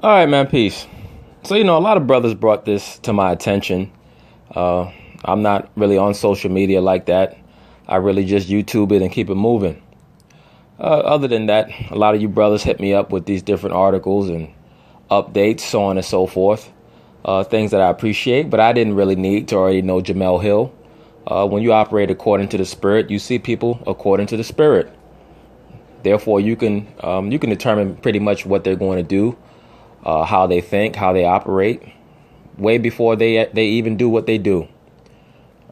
All right, man, peace. So, a lot of brothers brought this to my attention. I'm not really on social media like that. I really just YouTube it and keep it moving. Other than that, a lot of you brothers hit me up with these different articles and updates, so on and so forth. Things that I appreciate, but I didn't really need to already know Jemele Hill. When you operate according to the spirit, you see people according to the spirit. Therefore, you can determine pretty much what they're going to do, how they think, how they operate, way before they even do what they do.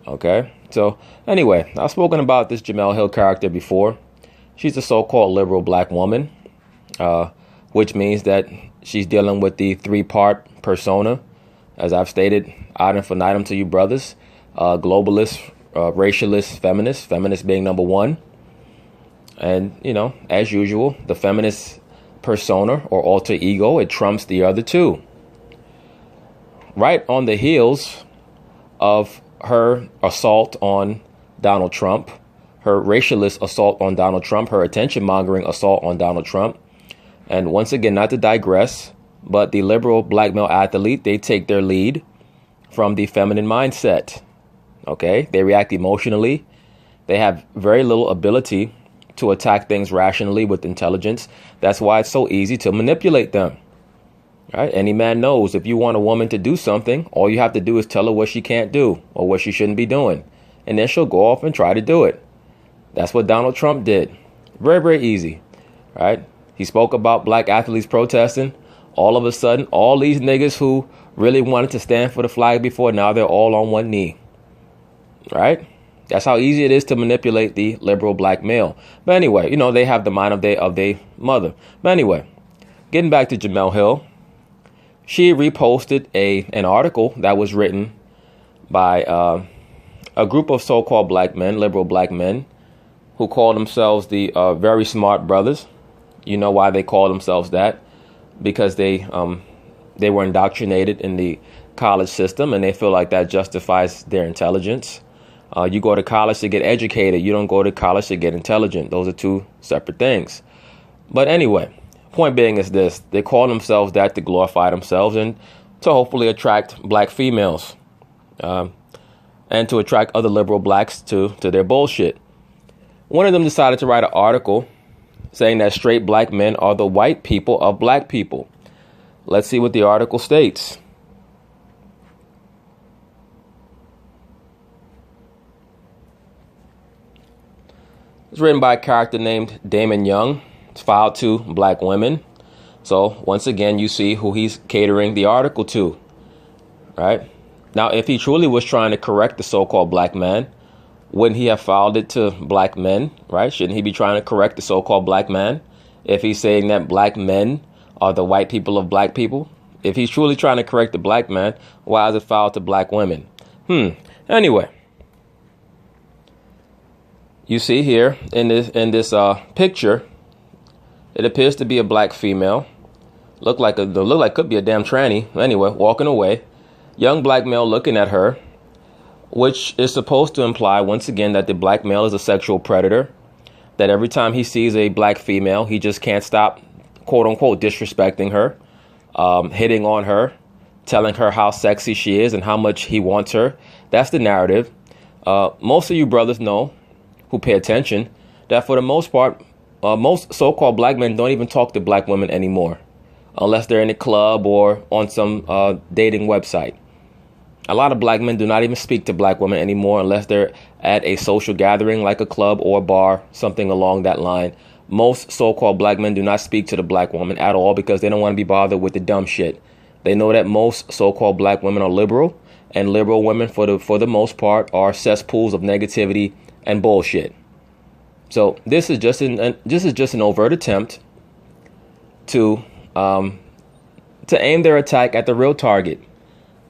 Okay, so anyway, I've spoken about this Jemele Hill character before. She's a so-called liberal black woman, which means that she's dealing with the three-part persona, as I've stated ad infinitum to you brothers: globalist, racialist, feminist. Feminist being number one, and as usual, the feminist persona or alter ego, it trumps the other two. Right on the heels of her assault on Donald Trump, her racialist assault on Donald Trump, her attention-mongering assault on Donald Trump. And once again, not to digress, but the liberal black male athlete, they take their lead from the feminine mindset. Okay, they react emotionally. They have very little ability to attack things rationally with intelligence. That's why it's so easy to manipulate them. Right? Any man knows if you want a woman to do something, all you have to do is tell her what she can't do or what she shouldn't be doing. And then she'll go off and try to do it. That's what Donald Trump did. Very, very easy. Right? He spoke about black athletes protesting. All of a sudden, all these niggas who really wanted to stand for the flag before, now they're all on one knee. Right? That's how easy it is to manipulate the liberal black male. But anyway, they have the mind of their mother. But anyway, getting back to Jemele Hill, she reposted an article that was written by a group of so-called black men, liberal black men, who call themselves the very smart brothers. You know why they call themselves that? Because they were indoctrinated in the college system, and they feel like that justifies their intelligence. You go to college to get educated. You don't go to college to get intelligent. Those are two separate things. But anyway, point being is this: they call themselves that to glorify themselves and to hopefully attract black females, and to attract other liberal blacks to their bullshit. One of them decided to write an article saying that straight black men are the white people of black people. Let's see what the article states. It's written by a character named Damon Young. It's filed to black women. So once again, you see who he's catering the article to, right? Now, if he truly was trying to correct the so-called black man, wouldn't he have filed it to black men, right? Shouldn't he be trying to correct the so-called black man if he's saying that black men are the white people of black people? If he's truly trying to correct the black man, why is it filed to black women? Anyway. You see here in this picture, it appears to be a black female. Look like could be a damn tranny. Anyway, walking away, young black male looking at her, which is supposed to imply once again that the black male is a sexual predator. That every time he sees a black female, he just can't stop, quote unquote, disrespecting her, hitting on her, telling her how sexy she is and how much he wants her. That's the narrative. Most of you brothers know, who pay attention, that for the most part, most so-called black men don't even talk to black women anymore, unless they're in a club or on some dating website. A lot of black men do not even speak to black women anymore unless they're at a social gathering like a club or a bar, something along that line. Most so-called black men do not speak to the black woman at all because they don't want to be bothered with the dumb shit. They know that most so-called black women are liberal, and liberal women for the most part are cesspools of negativity and bullshit. So this is just an overt attempt to aim their attack at the real target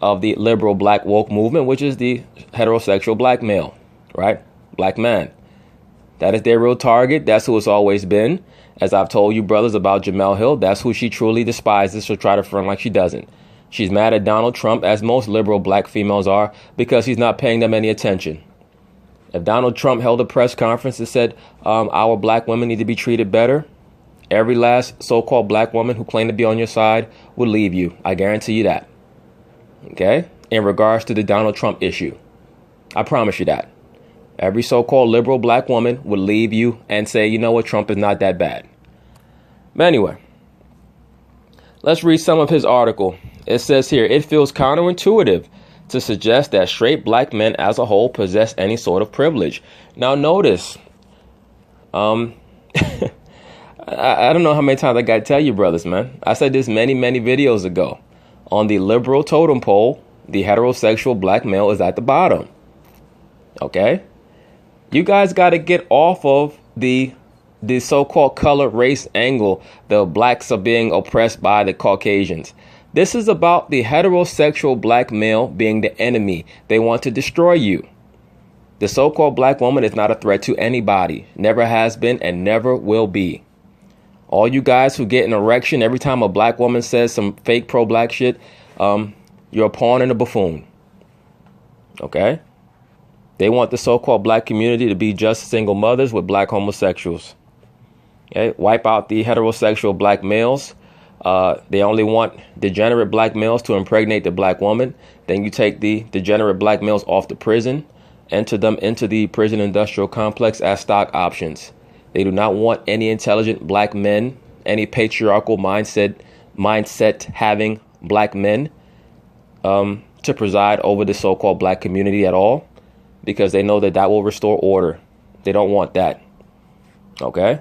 of the liberal black woke movement, which is the heterosexual black male, right? Black man. That is their real target. That's who it's always been. As I've told you brothers about Jemele Hill, that's who she truly despises. She'll try to front like she doesn't. She's mad at Donald Trump, as most liberal black females are, because he's not paying them any attention. If Donald Trump held a press conference and said our black women need to be treated better, Every last so-called black woman who claimed to be on your side will leave you. I guarantee you that. Okay? In regards to the Donald Trump issue. I promise you that. Every so-called liberal black woman will leave you and say, you know what, Trump is not that bad. But anyway, let's read some of his article. It says here, it feels counterintuitive to suggest that straight black men as a whole possess any sort of privilege. Now notice, I don't know how many times I got to tell you, brothers, man. I said this many videos ago. On the liberal totem pole, the heterosexual black male is at the bottom. Okay? You guys got to get off of the so-called color race angle. The blacks are being oppressed by the Caucasians. This is about the heterosexual black male being the enemy. They want to destroy you. The so-called black woman is not a threat to anybody. Never has been and never will be. All you guys who get an erection every time a black woman says some fake pro-black shit, you're a pawn and a buffoon. Okay? They want the so-called black community to be just single mothers with black homosexuals. Okay? Wipe out the heterosexual black males. They only want degenerate black males to impregnate the black woman. Then you take the degenerate black males off the prison, enter them into the prison industrial complex as stock options. They do not want any intelligent black men, any patriarchal mindset having black men to preside over the so-called black community at all, because they know that that will restore order. They don't want that. Okay?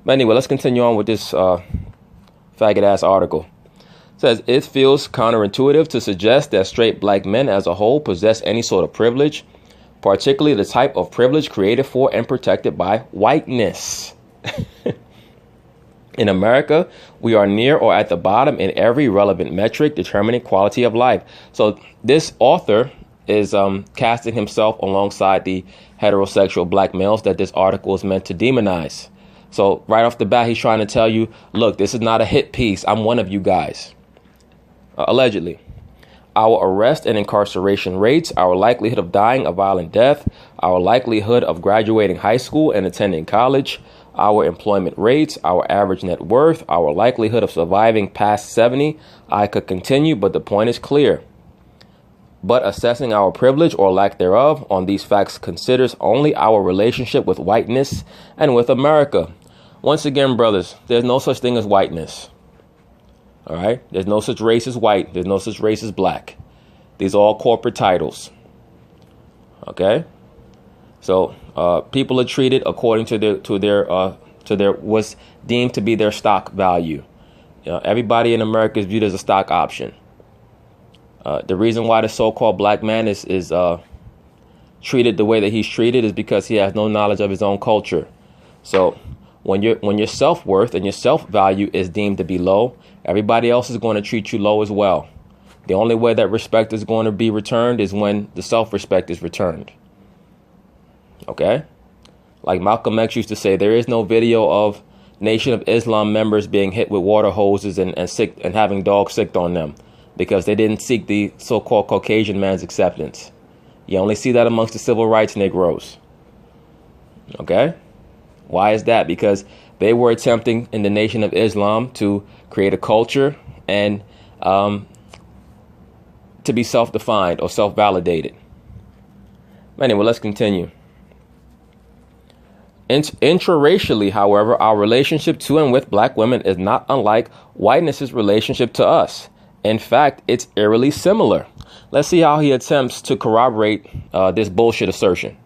But anyway, let's continue on with this faggot-ass article. It says, it feels counterintuitive to suggest that straight black men as a whole possess any sort of privilege, particularly the type of privilege created for and protected by whiteness. In America, we are near or at the bottom in every relevant metric determining quality of life. So this author is casting himself alongside the heterosexual black males that this article is meant to demonize. So right off the bat, he's trying to tell you, look, this is not a hit piece. I'm one of you guys. Allegedly. Our arrest and incarceration rates, our likelihood of dying a violent death, our likelihood of graduating high school and attending college, our employment rates, our average net worth, our likelihood of surviving past 70. I could continue, but the point is clear. But assessing our privilege or lack thereof on these facts considers only our relationship with whiteness and with America. Once again, brothers, there's no such thing as whiteness. All right. There's no such race as white. There's no such race as black. These are all corporate titles. OK, so people are treated according to their what's deemed to be their stock value. Everybody in America is viewed as a stock option. The reason why the so-called black man is treated the way that he's treated is because he has no knowledge of his own culture. So when your self-worth and your self-value is deemed to be low, everybody else is going to treat you low as well. The only way that respect is going to be returned is when the self-respect is returned. Okay? Like Malcolm X used to say, there is no video of Nation of Islam members being hit with water hoses and sick and having dogs sicked on them because they didn't seek the so-called Caucasian man's acceptance. You only see that amongst the civil rights Negroes. Okay? Why is that? Because they were attempting in the Nation of Islam to create a culture and to be self-defined or self-validated. Anyway, let's continue. Intraracially, however, our relationship to and with black women is not unlike whiteness's relationship to us. In fact, it's eerily similar. Let's see how he attempts to corroborate this bullshit assertion.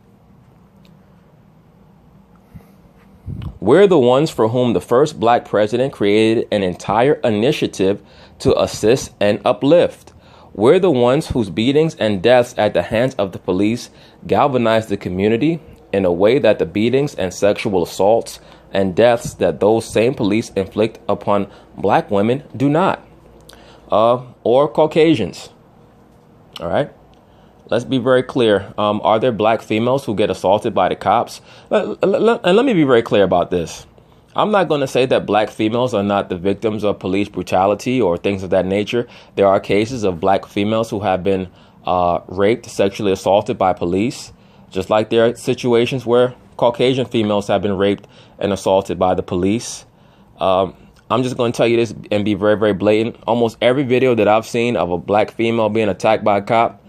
We're the ones for whom the first black president created an entire initiative to assist and uplift. We're the ones whose beatings and deaths at the hands of the police galvanized the community in a way that the beatings and sexual assaults and deaths that those same police inflict upon black women do not. Or Caucasians. All right. Let's be very clear. Are there black females who get assaulted by the cops? And let me be very clear about this. I'm not going to say that black females are not the victims of police brutality or things of that nature. There are cases of black females who have been raped, sexually assaulted by police, just like there are situations where Caucasian females have been raped and assaulted by the police. I'm just going to tell you this and be very, very blatant. Almost every video that I've seen of a black female being attacked by a cop,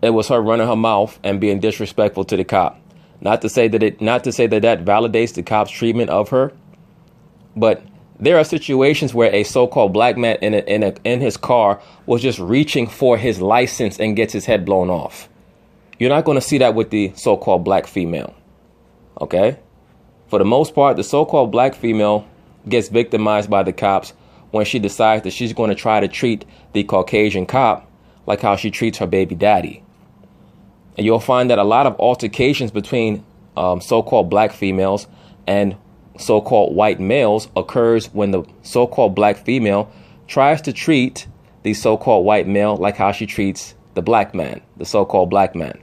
it was her running her mouth and being disrespectful to the cop. Not to say that that validates the cop's treatment of her, but there are situations where a so-called black man in his car was just reaching for his license and gets his head blown off. You're not going to see that with the so-called black female. Okay? For the most part, the so-called black female gets victimized by the cops when she decides that she's going to try to treat the Caucasian cop like how she treats her baby daddy. And you'll find that a lot of altercations between so-called black females and so-called white males occurs when the so-called black female tries to treat the so-called white male like how she treats the black man, the so-called black man.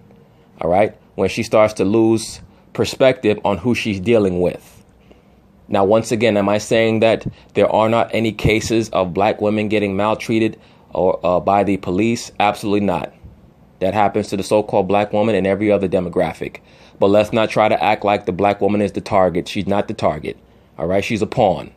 All right. When she starts to lose perspective on who she's dealing with. Now, once again, am I saying that there are not any cases of black women getting maltreated or by the police? Absolutely not. That happens to the so-called black woman and every other demographic. But let's not try to act like the black woman is the target. She's not the target. All right. She's a pawn.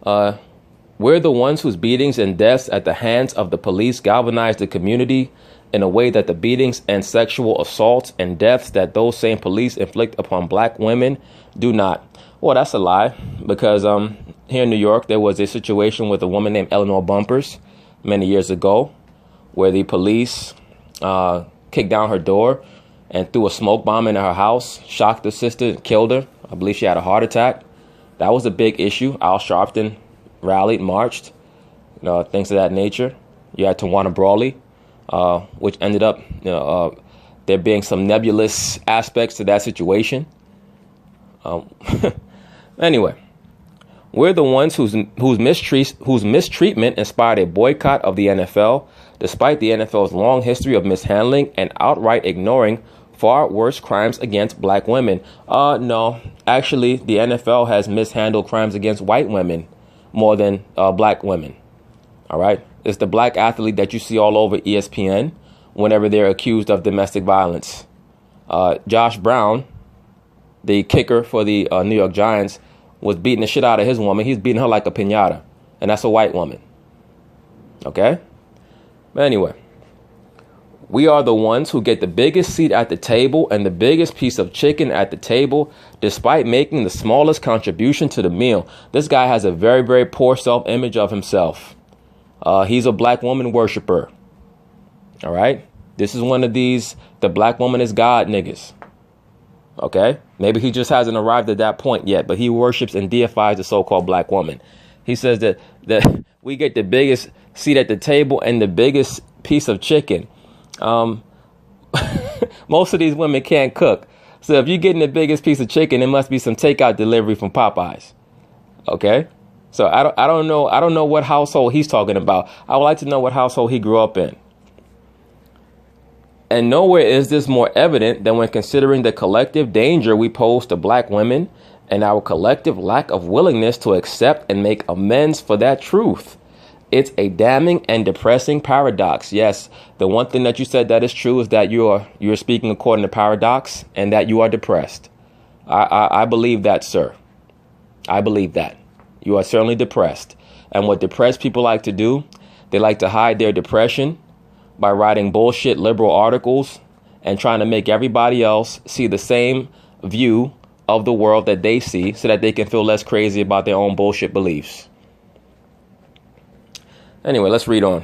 We're the ones whose beatings and deaths at the hands of the police galvanize the community in a way that the beatings and sexual assaults and deaths that those same police inflict upon black women do not. Well, that's a lie, because here in New York, there was a situation with a woman named Eleanor Bumpers many years ago where the police kicked down her door and threw a smoke bomb into her house, shocked the sister, killed her. I believe she had a heart attack. That was a big issue. Al Sharpton rallied, marched, things of that nature. You had Tawana Brawley, which ended up there being some nebulous aspects to that situation. Anyway, we're the ones whose mistreatment inspired a boycott of the NFL, despite the NFL's long history of mishandling and outright ignoring far worse crimes against black women. No, actually, the NFL has mishandled crimes against white women more than black women. All right. It's the black athlete that you see all over ESPN whenever they're accused of domestic violence. Josh Brown, the kicker for the New York Giants, was beating the shit out of his woman. He's beating her like a piñata. And that's a white woman. Okay? But anyway, we are the ones who get the biggest seat at the table and the biggest piece of chicken at the table, despite making the smallest contribution to the meal. This guy has a very, very poor self-image of himself. He's a black woman worshiper. All right. This is one of these, the black woman is God niggas. OK, maybe he just hasn't arrived at that point yet, but he worships and deifies the so-called black woman. He says that we get the biggest seat at the table and the biggest piece of chicken. Most of these women can't cook. So if you're getting the biggest piece of chicken, it must be some takeout delivery from Popeyes. OK. So I don't know what household he's talking about. I would like to know what household he grew up in. And nowhere is this more evident than when considering the collective danger we pose to black women and our collective lack of willingness to accept and make amends for that truth. It's a damning and depressing paradox. Yes, the one thing that you said that is true is that you're speaking according to paradox and that you are depressed. I believe that, sir. I believe that. You are certainly depressed. And what depressed people like to do, they like to hide their depression by writing bullshit liberal articles and trying to make everybody else see the same view of the world that they see so that they can feel less crazy about their own bullshit beliefs. Anyway, let's read on.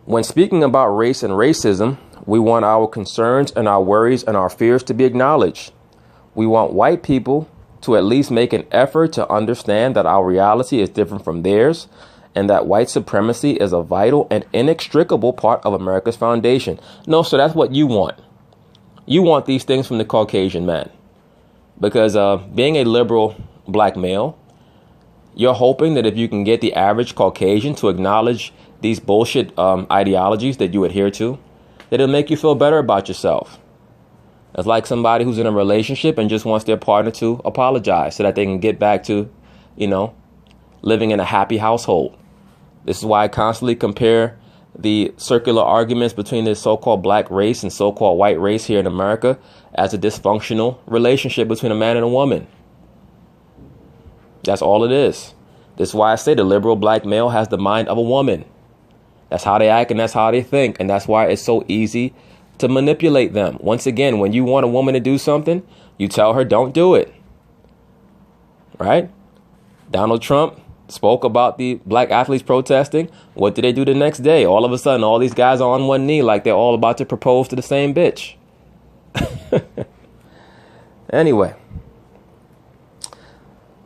When speaking about race and racism, we want our concerns and our worries and our fears to be acknowledged. We want white people to at least make an effort to understand that our reality is different from theirs and that white supremacy is a vital and inextricable part of America's foundation. No, so that's what you want. You want these things from the Caucasian man. Because being a liberal black male, you're hoping that if you can get the average Caucasian to acknowledge these bullshit ideologies that you adhere to, that it'll make you feel better about yourself. It's like somebody who's in a relationship and just wants their partner to apologize so that they can get back to, living in a happy household. This is why I constantly compare the circular arguments between the so-called black race and so-called white race here in America as a dysfunctional relationship between a man and a woman. That's all it is. This is why I say the liberal black male has the mind of a woman. That's how they act and that's how they think. And that's why it's so easy to manipulate them. Once again, when you want a woman to do something, you tell her don't do it. Right? Donald Trump spoke about the black athletes protesting. What did they do the next day? All of a sudden, all these guys are on one knee like they're all about to propose to the same bitch. Anyway,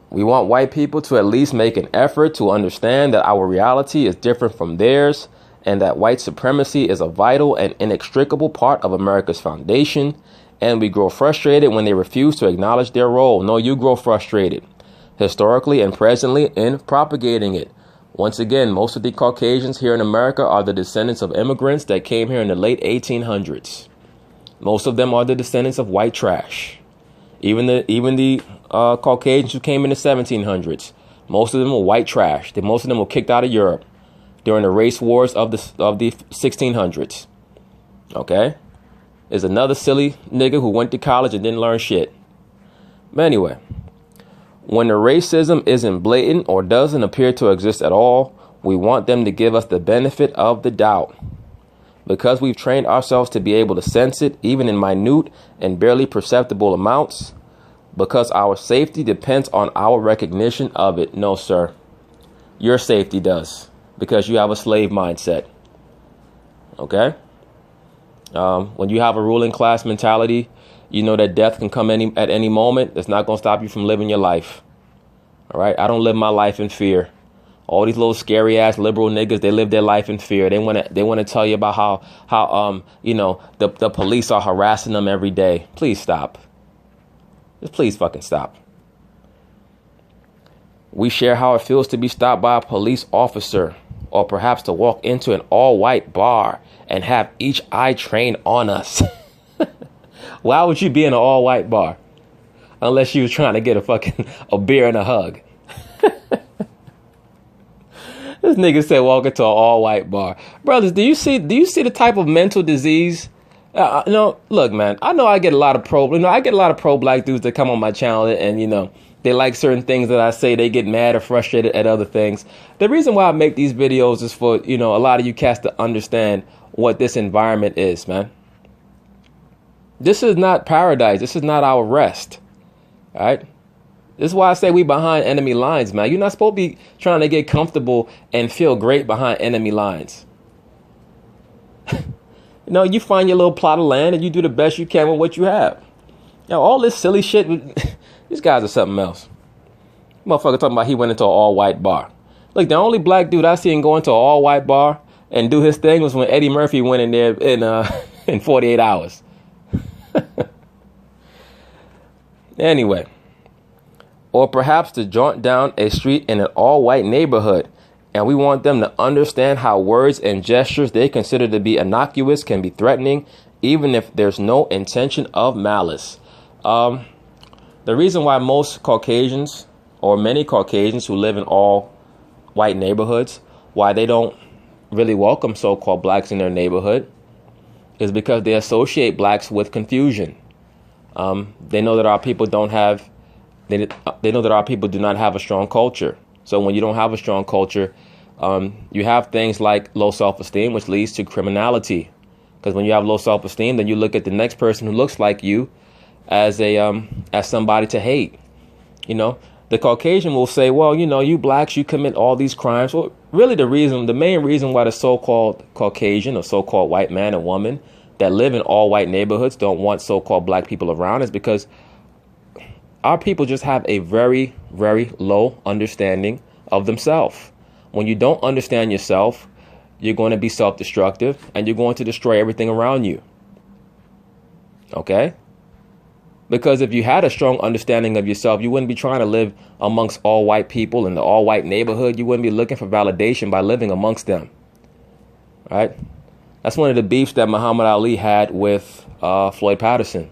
we want white people to at least make an effort to understand that our reality is different from theirs and that white supremacy is a vital and inextricable part of America's foundation. And we grow frustrated when they refuse to acknowledge their role. No, you grow frustrated historically and presently in propagating it. Once again, most of the Caucasians here in America are the descendants of immigrants that came here in the late 1800s. Most of them are the descendants of white trash. Even the Caucasians who came in the 1700s, most of them were white trash. Most of them were kicked out of Europe during the race wars of the 1600s. Okay? There's another silly nigga who went to college and didn't learn shit. But anyway, when the racism isn't blatant or doesn't appear to exist at all, we want them to give us the benefit of the doubt. Because we've trained ourselves to be able to sense it, even in minute and barely perceptible amounts. Because our safety depends on our recognition of it. No, sir. Your safety does. Because you have a slave mindset. Okay? When you have a ruling class mentality, you know that death can come at any moment. It's not going to stop you from living your life. All right? I don't live my life in fear. All these little scary ass liberal niggas, they live their life in fear. They want to tell you about how the police are harassing them every day. Please stop. Just please fucking stop. We share how it feels to be stopped by a police officer, or perhaps to walk into an all-white bar and have each eye trained on us. Why would you be in an all-white bar? Unless you was trying to get a beer and a hug. This nigga said walk into an all-white bar. Brothers, do you see the type of mental disease? Look, man, I know I get a lot of pro-black dudes that come on my channel and, they like certain things that I say. They get mad or frustrated at other things. The reason why I make these videos is for, a lot of you cats to understand what this environment is, man. This is not paradise. This is not our rest. All right? This is why I say we behind enemy lines, man. You're not supposed to be trying to get comfortable and feel great behind enemy lines. You find your little plot of land and you do the best you can with what you have. All this silly shit, these guys are something else. Motherfucker talking about he went into an all-white bar. Look, the only black dude I seen go into an all-white bar and do his thing was when Eddie Murphy went in there in 48 hours. Anyway. Or perhaps to jaunt down a street in an all-white neighborhood. And we want them to understand how words and gestures they consider to be innocuous can be threatening, even if there's no intention of malice. The reason why most Caucasians, or many Caucasians who live in all white neighborhoods, why they don't really welcome so-called blacks in their neighborhood is because they associate blacks with confusion. They know that our people don't have They know that our people do not have a strong culture. So when you don't have a strong culture, you have things like low self-esteem, which leads to criminality. Because when you have low self-esteem, then you look at the next person who looks like you as somebody to hate. The Caucasian will say, well, you blacks, you commit all these crimes. Well, really the main reason why the so-called Caucasian or so-called white man and woman that live in all white neighborhoods don't want so-called black people around is because our people just have a very, very low understanding of themselves. When you don't understand yourself, you're going to be self-destructive and you're going to destroy everything around you. Okay? Because if you had a strong understanding of yourself, you wouldn't be trying to live amongst all white people in the all white neighborhood. You wouldn't be looking for validation by living amongst them. Right? That's one of the beefs that Muhammad Ali had with Floyd Patterson.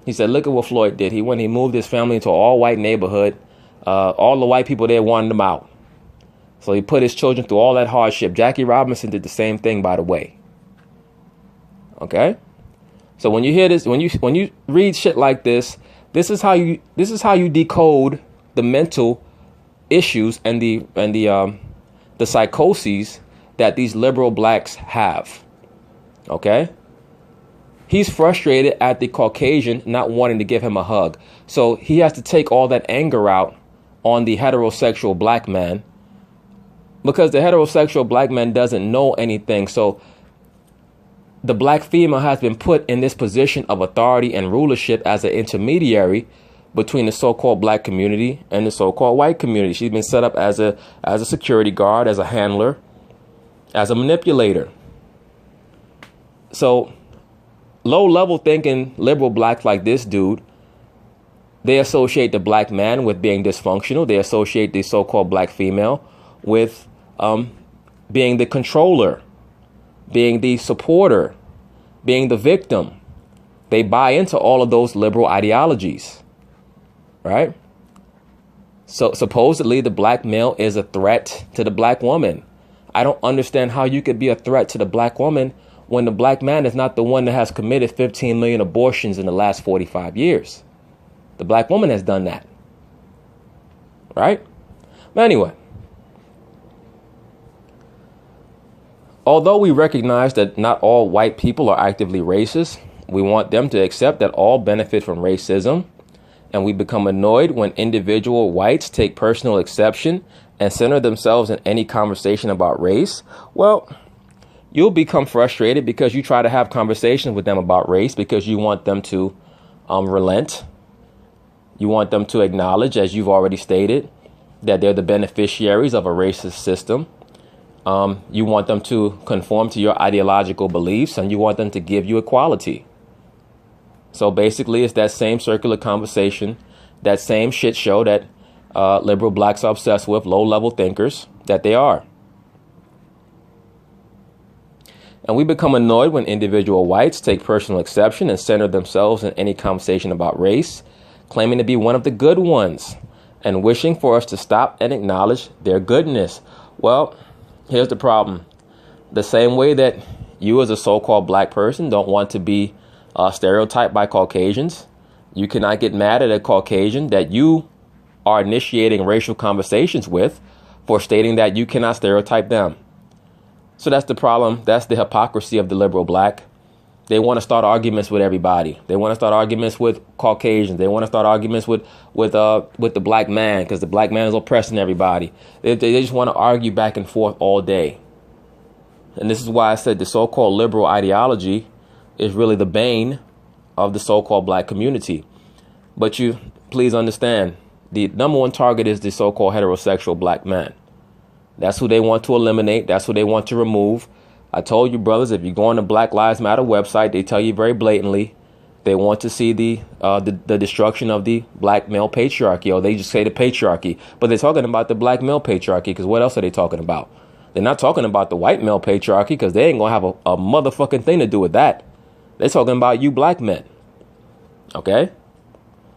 He said, look at what Floyd did. He moved his family into an all-white neighborhood. All the white people there wanted him out. So he put his children through all that hardship. Jackie Robinson did the same thing, by the way. Okay? So when you hear this, when you read shit like this, this is how you decode the mental issues and the psychoses that these liberal blacks have. Okay? He's frustrated at the Caucasian not wanting to give him a hug. So he has to take all that anger out on the heterosexual black man, because the heterosexual black man doesn't know anything. So the black female has been put in this position of authority and rulership as an intermediary between the so-called black community and the so-called white community. She's been set up as a security guard, as a handler, as a manipulator. So low-level thinking liberal blacks like this dude, they associate the black man with being dysfunctional. They associate the so-called black female with being the controller, being the supporter, being the victim. They buy into all of those liberal ideologies, right? So supposedly the black male is a threat to the black woman. I don't understand how you could be a threat to the black woman when the black man is not the one that has committed 15 million abortions in the last 45 years. The black woman has done that, right? But anyway, although we recognize that not all white people are actively racist, we want them to accept that all benefit from racism, and we become annoyed when individual whites take personal exception and center themselves in any conversation about race. Well, you'll become frustrated because you try to have conversations with them about race because you want them to relent. You want them to acknowledge, as you've already stated, that they're the beneficiaries of a racist system. You want them to conform to your ideological beliefs, and you want them to give you equality. So basically, it's that same circular conversation, that same shit show that liberal blacks are obsessed with, low-level thinkers that they are. And we become annoyed when individual whites take personal exception and center themselves in any conversation about race, claiming to be one of the good ones and wishing for us to stop and acknowledge their goodness. Well, here's the problem. The same way that you as a so-called black person don't want to be stereotyped by Caucasians, you cannot get mad at a Caucasian that you are initiating racial conversations with for stating that you cannot stereotype them. So that's the problem. That's the hypocrisy of the liberal black. They want to start arguments with everybody. They want to start arguments with Caucasians. They want to start arguments with the black man because the black man is oppressing everybody. They just want to argue back and forth all day. And this is why I said the so-called liberal ideology is really the bane of the so-called black community. But you please understand, the number one target is the so-called heterosexual black man. That's who they want to eliminate. That's who they want to remove. I told you, brothers, if you go on the Black Lives Matter website, they tell you very blatantly they want to see the destruction of the black male patriarchy, or they just say the patriarchy. But they're talking about the black male patriarchy because what else are they talking about? They're not talking about the white male patriarchy because they ain't going to have a motherfucking thing to do with that. They're talking about you black men. Okay?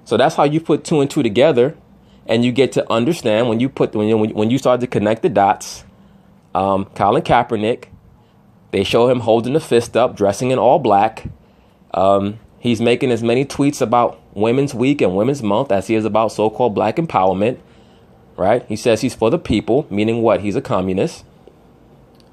So that's how you put two and two together. And you get to understand when you start to connect the dots. Colin Kaepernick, they show him holding the fist up, dressing in all black. He's making as many tweets about Women's Week and Women's Month as he is about so-called black empowerment. Right? He says he's for the people, meaning what? He's a communist.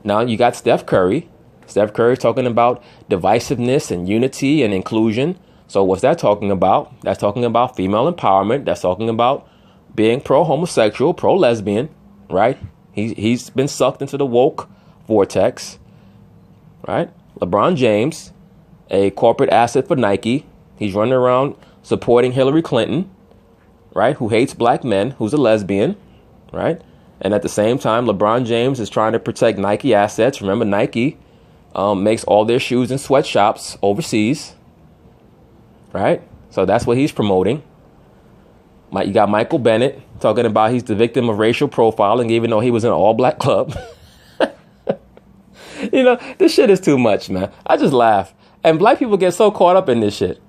Now you got Steph Curry. Steph Curry is talking about divisiveness and unity and inclusion. So what's that talking about? That's talking about female empowerment. That's talking about being pro-homosexual, pro-lesbian, right? He's been sucked into the woke vortex, right? LeBron James, a corporate asset for Nike. He's running around supporting Hillary Clinton, right? Who hates black men, who's a lesbian, right? And at the same time, LeBron James is trying to protect Nike assets. Remember, Nike makes all their shoes in sweatshops overseas, right? So that's what he's promoting. You got Michael Bennett talking about he's the victim of racial profiling, even though he was in an all-black club. You know, this shit is too much, man. I just laugh. And black people get so caught up in this shit.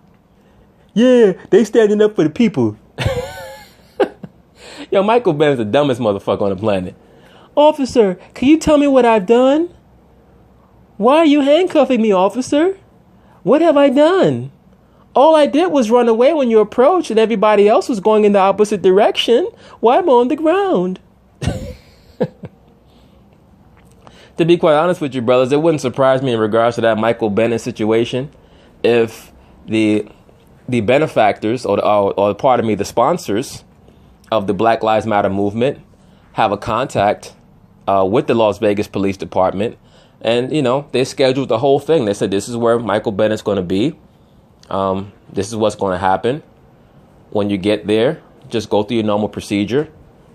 Yeah, they standing up for the people. Yo, Michael Bennett's the dumbest motherfucker on the planet. Officer, can you tell me what I've done? Why are you handcuffing me, officer? What have I done? All I did was run away when you approached and everybody else was going in the opposite direction. Why am I on the ground? To be quite honest with you, brothers, it wouldn't surprise me in regards to that Michael Bennett situation if the benefactors or pardon me, the sponsors of the Black Lives Matter movement have a contact with the Las Vegas Police Department. And, they scheduled the whole thing. They said, this is where Michael Bennett's going to be. This is what's going to happen. When you get there, just go through your normal procedure.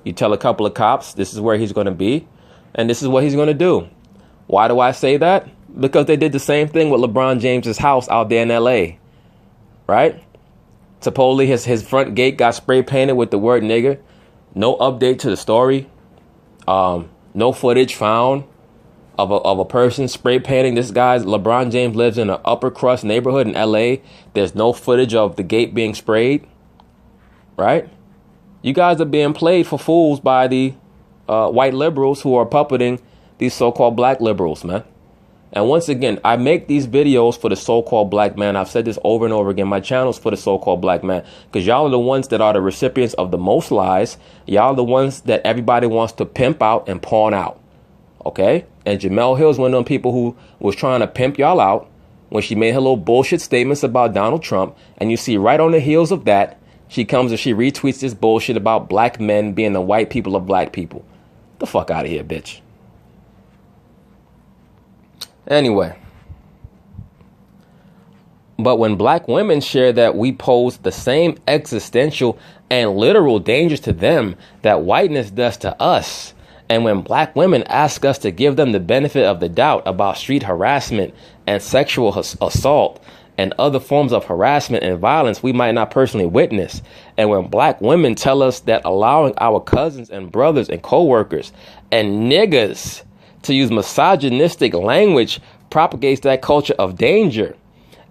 You tell a couple of cops, this is where he's going to be. And this is what he's going to do. Why do I say that? Because they did the same thing with LeBron James's house out there in L.A., right? Supposedly his front gate got spray painted with the word nigger. No update to the story. No footage found of a person spray painting. This guy's LeBron James lives in an upper crust neighborhood in L.A. There's no footage of the gate being sprayed, right? You guys are being played for fools by the white liberals who are puppeting these so-called black liberals, man. And once again, I make these videos for the so-called black man. I've said this over and over again. My channel's for the so-called black man because y'all are the ones that are the recipients of the most lies. Y'all are the ones that everybody wants to pimp out and pawn out. OK, and Jemele Hill is one of them people who was trying to pimp y'all out when she made her little bullshit statements about Donald Trump. And you see right on the heels of that, she comes and she retweets this bullshit about black men being the white people of black people. The fuck out of here, bitch. Anyway, but when black women share that we pose the same existential and literal dangers to them that whiteness does to us, and when black women ask us to give them the benefit of the doubt about street harassment and sexual assault and other forms of harassment and violence we might not personally witness, and when black women tell us that allowing our cousins and brothers and co-workers and niggas to use misogynistic language propagates that culture of danger,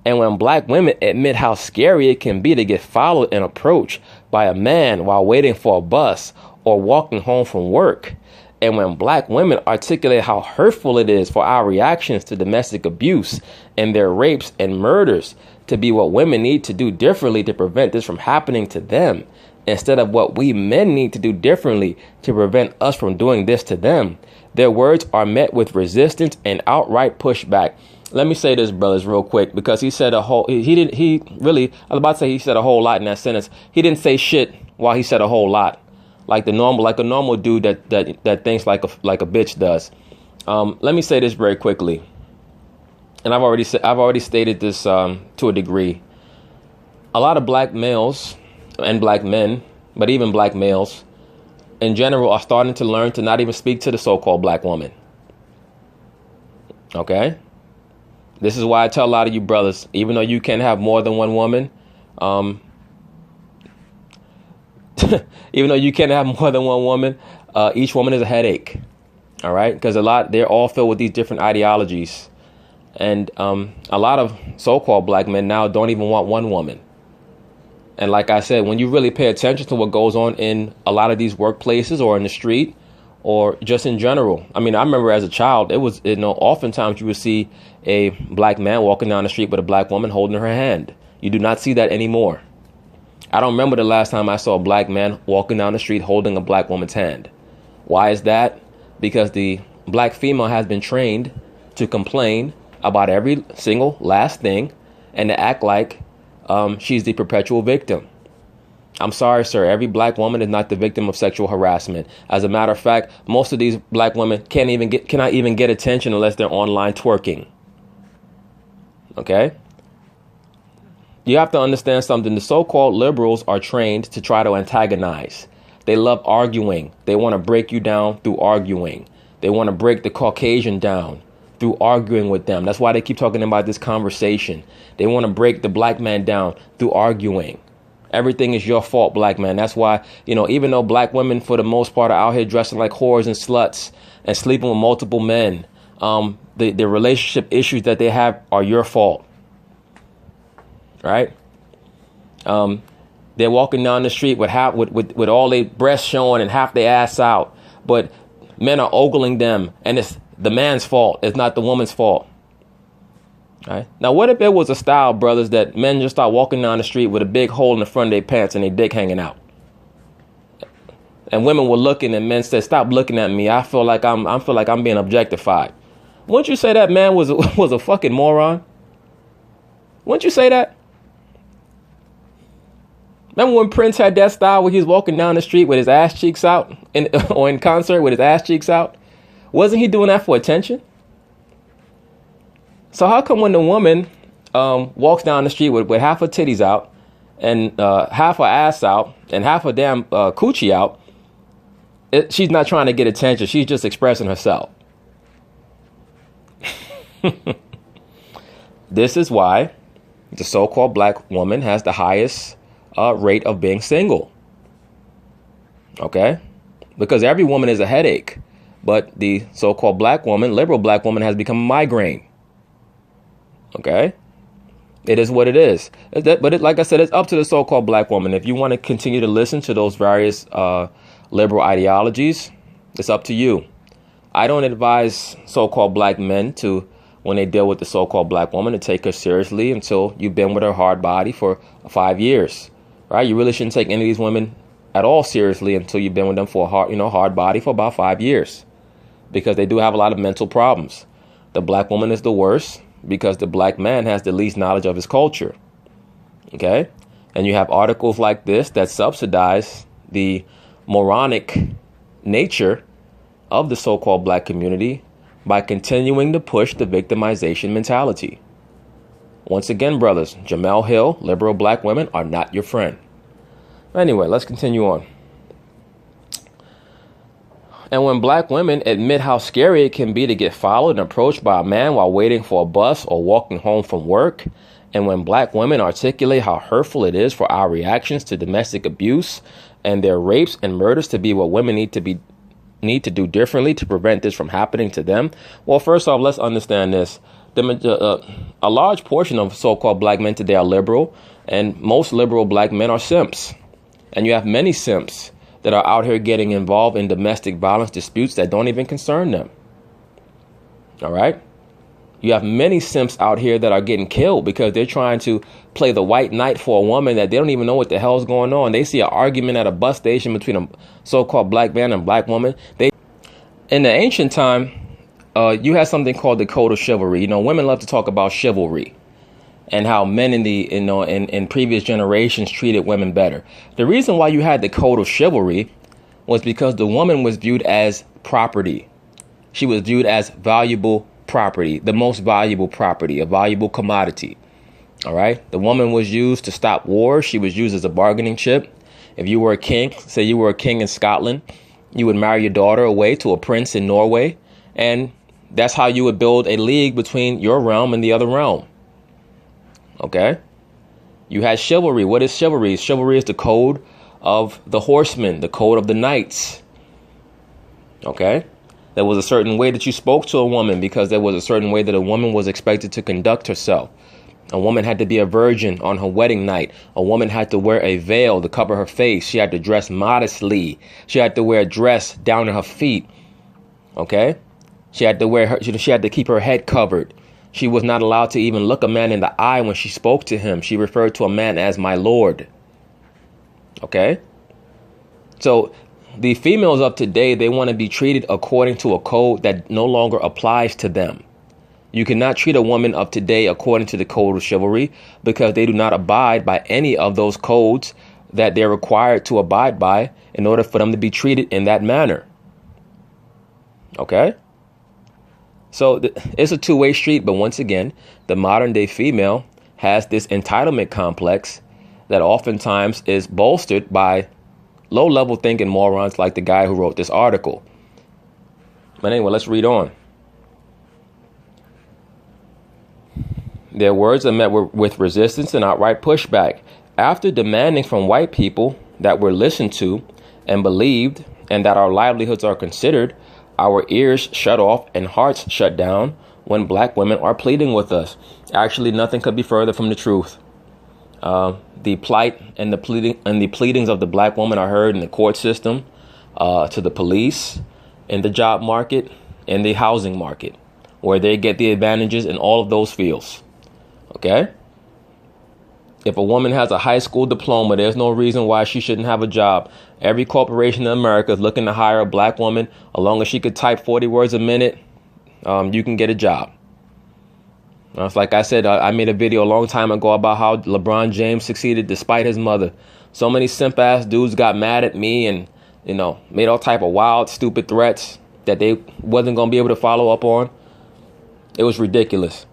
and when black women admit how scary it can be to get followed and approached by a man while waiting for a bus or walking home from work, and when black women articulate how hurtful it is for our reactions to domestic abuse and their rapes and murders to be what women need to do differently to prevent this from happening to them, instead of what we men need to do differently to prevent us from doing this to them, their words are met with resistance and outright pushback. Let me say this, brothers, real quick, because he said I was about to say he said a whole lot in that sentence. He didn't say shit while he said a whole lot. Like a normal dude that thinks like a bitch does. Let me say this very quickly, and I've already stated this to a degree. A lot of black males and black men, but even black males in general, are starting to learn to not even speak to the so-called black woman. Okay, this is why I tell a lot of you brothers, even though you can have more than one woman, even though you can have more than one woman, each woman is a headache. All right. Because they're all filled with these different ideologies. And a lot of so-called black men now don't even want one woman. And like I said, when you really pay attention to what goes on in a lot of these workplaces or in the street or just in general. I mean, I remember as a child, it was, oftentimes you would see a black man walking down the street with a black woman holding her hand. You do not see that anymore. I don't remember the last time I saw a black man walking down the street holding a black woman's hand. Why is that? Because the black female has been trained to complain about every single last thing and to act like she's the perpetual victim. I'm sorry, sir. Every black woman is not the victim of sexual harassment. As a matter of fact, most of these black women cannot even get attention unless they're online twerking. Okay? You have to understand something. The so-called liberals are trained to try to antagonize. They love arguing. They want to break you down through arguing. They want to break the Caucasian down through arguing with them. That's why they keep talking about this conversation. They want to break the black man down through arguing. Everything is your fault, black man. That's why, even though black women, for the most part, are out here dressing like whores and sluts and sleeping with multiple men, the relationship issues that they have are your fault. Right? They're walking down the street with all their breasts showing and half their ass out. But Men are ogling them, and it's the man's fault. It's not the woman's fault. Right? Now, what if it was a style, brothers, that men just start walking down the street with a big hole in the front of their pants and their dick hanging out? And women were looking, and men said, "Stop looking at me. I feel like I'm being objectified." Wouldn't you say that man was a fucking moron? Wouldn't you say that? Remember when Prince had that style where he was walking down the street with his ass cheeks out, or in concert with his ass cheeks out? Wasn't he doing that for attention? So how come when the woman walks down the street with half her titties out and half her ass out and half her damn coochie out, she's not trying to get attention. She's just expressing herself. This is why the so-called black woman has the highest rate of being single. Okay? Because every woman is a headache. But the so-called black woman, liberal black woman, has become a migraine. Okay? It is what it is. But like I said, it's up to the so-called black woman. If you want to continue to listen to those various liberal ideologies, it's up to you. I don't advise so-called black men to, when they deal with the so-called black woman, to take her seriously until you've been with her hard body for 5 years. Right? You really shouldn't take any of these women at all seriously until you've been with them for a hard body for about 5 years. Because they do have a lot of mental problems. The black woman is the worst because the black man has the least knowledge of his culture. Okay? And you have articles like this that subsidize the moronic nature of the so-called black community by continuing to push the victimization mentality. Once again, brothers, Jemele Hill, liberal black women are not your friend. Anyway, let's continue on. And when black women admit how scary it can be to get followed and approached by a man while waiting for a bus or walking home from work, and when black women articulate how hurtful it is for our reactions to domestic abuse and their rapes and murders to be what women need to do differently to prevent this from happening to them. Well, first off, let's understand this. A large portion of so-called black men today are liberal, and most liberal black men are simps. And you have many simps that are out here getting involved in domestic violence disputes that don't even concern them. All right? You have many simps out here that are getting killed because they're trying to play the white knight for a woman that they don't even know what the hell is going on. They see an argument at a bus station between a so-called black man and black woman. In the ancient time, you had something called the code of chivalry. You know, women love to talk about chivalry and how men in previous generations treated women better. The reason why you had the code of chivalry was because the woman was viewed as property. She was viewed as valuable property, the most valuable property, a valuable commodity. All right. The woman was used to stop wars. She was used as a bargaining chip. If you were a king, say you were a king in Scotland, you would marry your daughter away to a prince in Norway. And that's how you would build a league between your realm and the other realm. OK, you had chivalry. What is chivalry? Chivalry is the code of the horsemen, the code of the knights. OK, there was a certain way that you spoke to a woman because there was a certain way that a woman was expected to conduct herself. A woman had to be a virgin on her wedding night. A woman had to wear a veil to cover her face. She had to dress modestly. She had to wear a dress down to her feet. OK, she had to keep her head covered. She was not allowed to even look a man in the eye when she spoke to him. She referred to a man as my lord. OK, so the females of today, they want to be treated according to a code that no longer applies to them. You cannot treat a woman of today according to the code of chivalry because they do not abide by any of those codes that they're required to abide by in order for them to be treated in that manner. OK, so it's a two-way street. But once again, the modern day female has this entitlement complex that oftentimes is bolstered by low level thinking morons like the guy who wrote this article. But anyway, let's read on. Their words are met with resistance and outright pushback. After demanding from white people that we're listened to and believed and that our livelihoods are considered, our ears shut off and hearts shut down when black women are pleading with us. Actually, nothing could be further from the truth. The plight and the pleadings of the black woman are heard in the court system, to the police, in the job market, in the housing market, where they get the advantages in all of those fields. Okay? If a woman has a high school diploma, there's no reason why she shouldn't have a job. Every corporation in America is looking to hire a black woman. As long as she could type 40 words a minute, you can get a job. It's like I said, I made a video a long time ago about how LeBron James succeeded despite his mother. So many simp-ass dudes got mad at me and, made all type of wild, stupid threats that they wasn't going to be able to follow up on. It was ridiculous.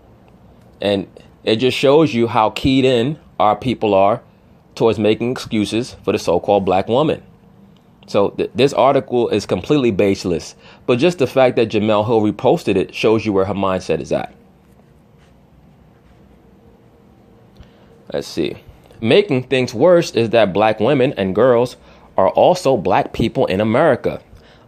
And it just shows you how keyed in our people are towards making excuses for the so-called black woman. So this article is completely baseless. But just the fact that Jemele Hill reposted it shows you where her mindset is at. Let's see. Making things worse is that black women and girls are also black people in America.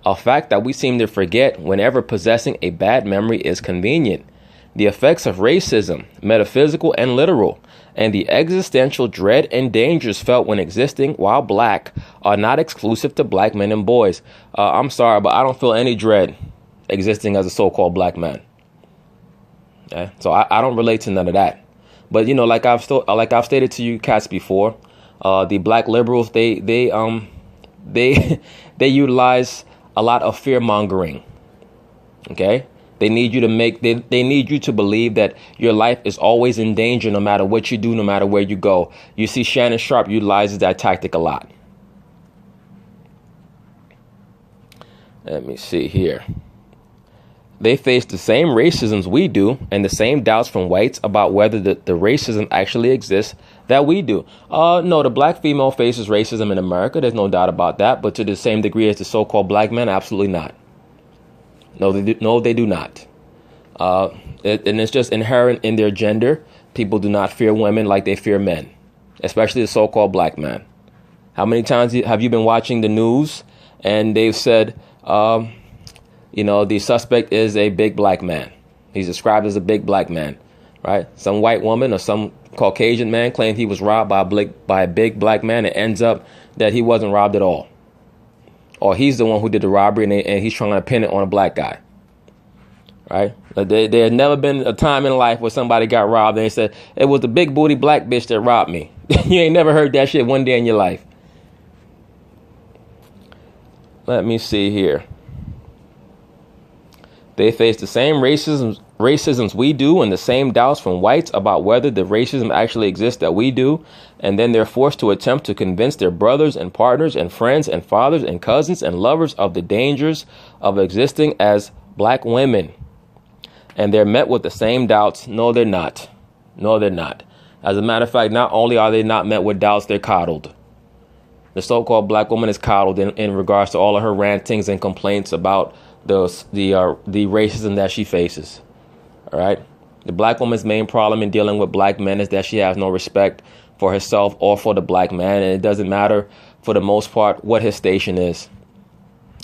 A fact that we seem to forget whenever possessing a bad memory is convenient. The effects of racism, metaphysical and literal, and the existential dread and dangers felt when existing while black are not exclusive to black men and boys. I'm sorry, but I don't feel any dread existing as a so-called black man. Okay? So I don't relate to none of that. But like I've stated to you cats before, the black liberals they utilize a lot of fear mongering. Okay. They need you to they need you to believe that your life is always in danger no matter what you do, no matter where you go. You see, Shannon Sharp utilizes that tactic a lot. Let me see here. They face the same racisms we do and the same doubts from whites about whether the racism actually exists that we do. No, the black female faces racism in America. There's no doubt about that. But to the same degree as the so-called black men, absolutely not. No, they do not. And it's just inherent in their gender. People do not fear women like they fear men, especially the so-called black man. How many times have you been watching the news and they've said, the suspect is a big black man. He's described as a big black man, right? Some white woman or some Caucasian man claimed he was robbed by a big black man. It ends up that he wasn't robbed at all. Or he's the one who did the robbery and he's trying to pin it on a black guy. Right? There had never been a time in life where somebody got robbed and they said, it was the big booty black bitch that robbed me. You ain't never heard that shit one day in your life. Let me see here. They face the same racisms we do and the same doubts from whites about whether the racism actually exists that we do. And then they're forced to attempt to convince their brothers and partners and friends and fathers and cousins and lovers of the dangers of existing as black women. And they're met with the same doubts. No, they're not. No, they're not. As a matter of fact, not only are they not met with doubts, they're coddled. The so-called black woman is coddled in regards to all of her rantings and complaints about the racism that she faces. All right. The black woman's main problem in dealing with black men is that she has no respect for herself or for the black man. And it doesn't matter for the most part what his station is.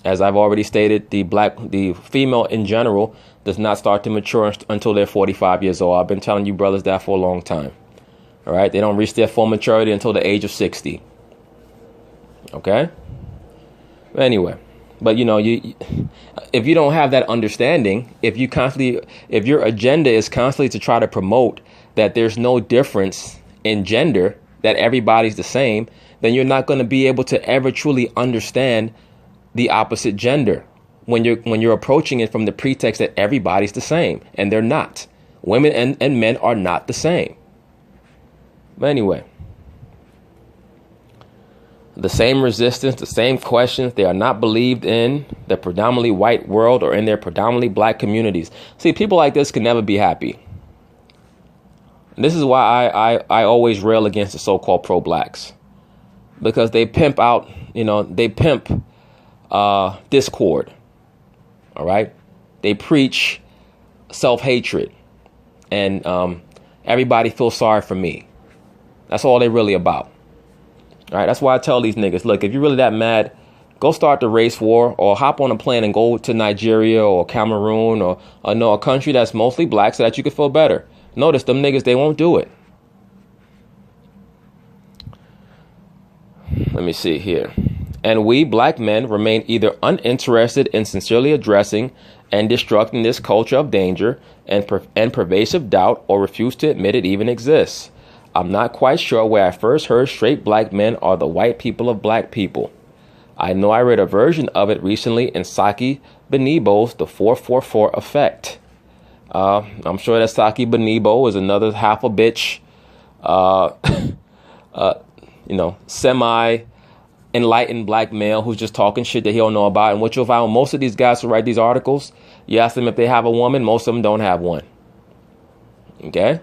As I've already stated, the female in general does not start to mature until they're 45 years old. I've been telling you brothers that for a long time. All right. They don't reach their full maturity until the age of 60. OK. Anyway. But, if you don't have that understanding, if your agenda is constantly to try to promote that there's no difference in gender, that everybody's the same, then you're not going to be able to ever truly understand the opposite gender when you're approaching it from the pretext that everybody's the same. And they're not. Women and men are not the same. But anyway. The same resistance, the same questions, they are not believed in the predominantly white world or in their predominantly black communities. See, people like this can never be happy. And this is why I always rail against the so-called pro-blacks. Because they pimp out, they pimp discord. All right? They preach self-hatred. And everybody feels sorry for me. That's all they're really about. All right, that's why I tell these niggas, look, if you're really that mad, go start the race war or hop on a plane and go to Nigeria or Cameroon or a country that's mostly black so that you can feel better. Notice them niggas, they won't do it. Let me see here. And we, black men, remain either uninterested in sincerely addressing and destructing this culture of danger and pervasive doubt, or refuse to admit it even exists. I'm not quite sure where I first heard straight black men are the white people of black people. I know I read a version of it recently in Saki Benibo's The 444 Effect. I'm sure that Saki Benibo is another half a bitch, semi-enlightened black male who's just talking shit that he don't know about. And what you'll find with most of these guys who write these articles, you ask them if they have a woman, most of them don't have one. Okay?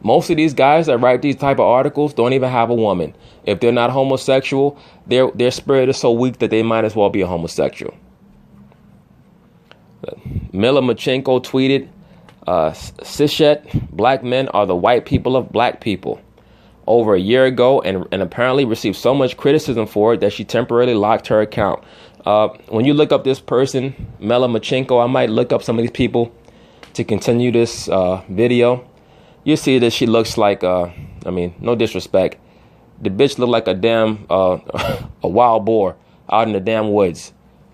Most of these guys that write these type of articles don't even have a woman. If they're not homosexual, their spirit is so weak that they might as well be a homosexual. Mila Machenko tweeted, Sishet, black men are the white people of black people, over a year ago, and apparently received so much criticism for it that she temporarily locked her account. When you look up this person, Mila Machenko, I might look up some of these people to continue this video. You see that she looks like, no disrespect, the bitch look like a damn, a wild boar out in the damn woods,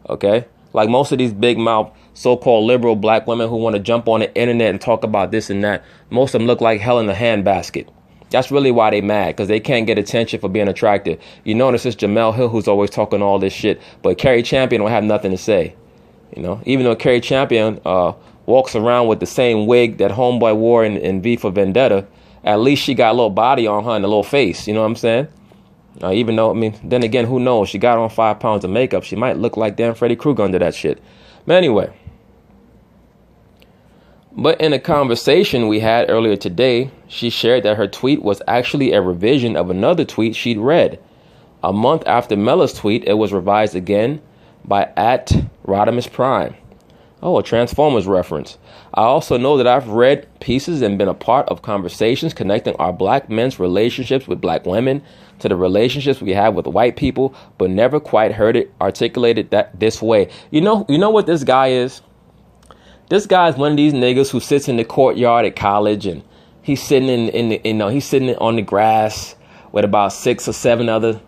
okay? Like most of these big mouth so-called liberal black women who want to jump on the internet and talk about this and that, most of them look like hell in a handbasket. That's really why they mad, because they can't get attention for being attractive. You notice it's Jemele Hill who's always talking all this shit, but Carrie Champion don't have nothing to say. You know, even though Carrie Champion walks around with the same wig that Homeboy wore in V for Vendetta, at least she got a little body on her and a little face. You know what I'm saying? Even though, then again, who knows? She got on 5 pounds of makeup. She might look like damn Freddy Krueger under that shit. But anyway. But in a conversation we had earlier today, she shared that her tweet was actually a revision of another tweet she'd read. A month after Mela's tweet, it was revised again by @Rodimus Prime. Oh, a Transformers reference. I also know that I've read pieces and been a part of conversations connecting our black men's relationships with black women to the relationships we have with white people, but never quite heard it articulated that this way. You know what this guy is? This guy is one of these niggas who sits in the courtyard at college, and he's sitting he's sitting on the grass with about 6 or 7 other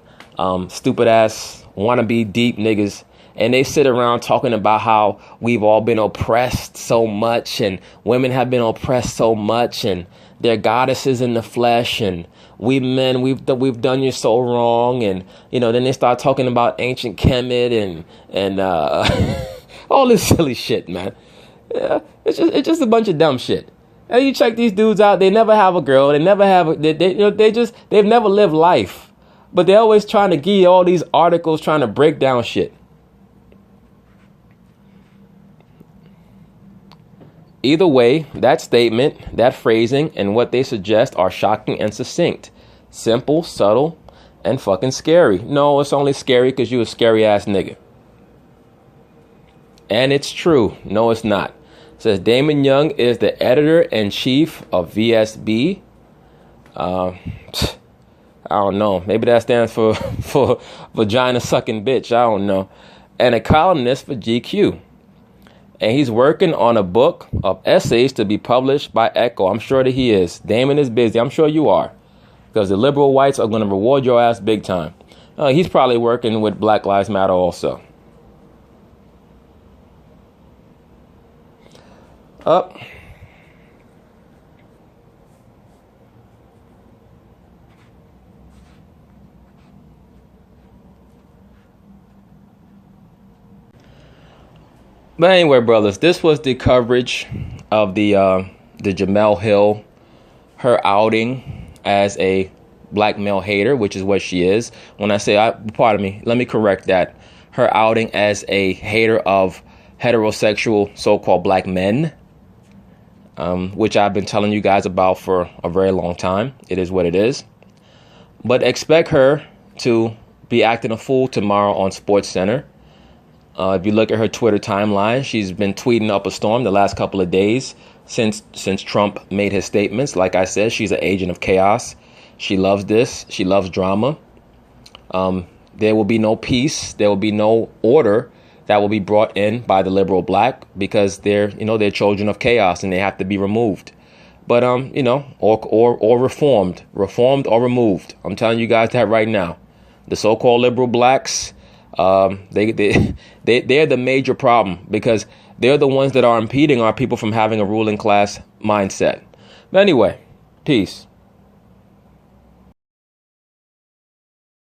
stupid ass wannabe deep niggas. And they sit around talking about how we've all been oppressed so much, and women have been oppressed so much, and they're goddesses in the flesh, and we men, we've done you so wrong. And, then they start talking about ancient Kemet and all this silly shit, man. Yeah, it's just a bunch of dumb shit. And you check these dudes out, they never have a girl, they never have, they've never lived life. But they're always trying to give you all these articles trying to break down shit. Either way, that statement, that phrasing, and what they suggest are shocking and succinct. Simple, subtle, and fucking scary. No, it's only scary because you a scary ass nigga. And it's true. No, it's not. It says Damon Young is the editor-in-chief of VSB. I don't know. Maybe that stands for vagina sucking bitch. I don't know. And a columnist for GQ. And he's working on a book of essays to be published by Echo. I'm sure that he is. Damon is busy. I'm sure you are. Because the liberal whites are going to reward your ass big time. He's probably working with Black Lives Matter also. Up. But anyway, brothers, this was the coverage of the Jemele Hill, her outing as a black male hater, which is what she is. When I say, pardon me, let me correct that. Her outing as a hater of heterosexual so-called black men, which I've been telling you guys about for a very long time. It is what it is. But expect her to be acting a fool tomorrow on SportsCenter. If you look at her Twitter timeline, she's been tweeting up a storm the last couple of days since Trump made his statements. Like I said, she's an agent of chaos. She loves this. She loves drama. There will be no peace. There will be no order that will be brought in by the liberal black because they're children of chaos and they have to be removed. But or reformed or removed. I'm telling you guys that right now. The so-called liberal blacks They're the major problem, because they're the ones that are impeding our people from having a ruling class mindset. But anyway, peace.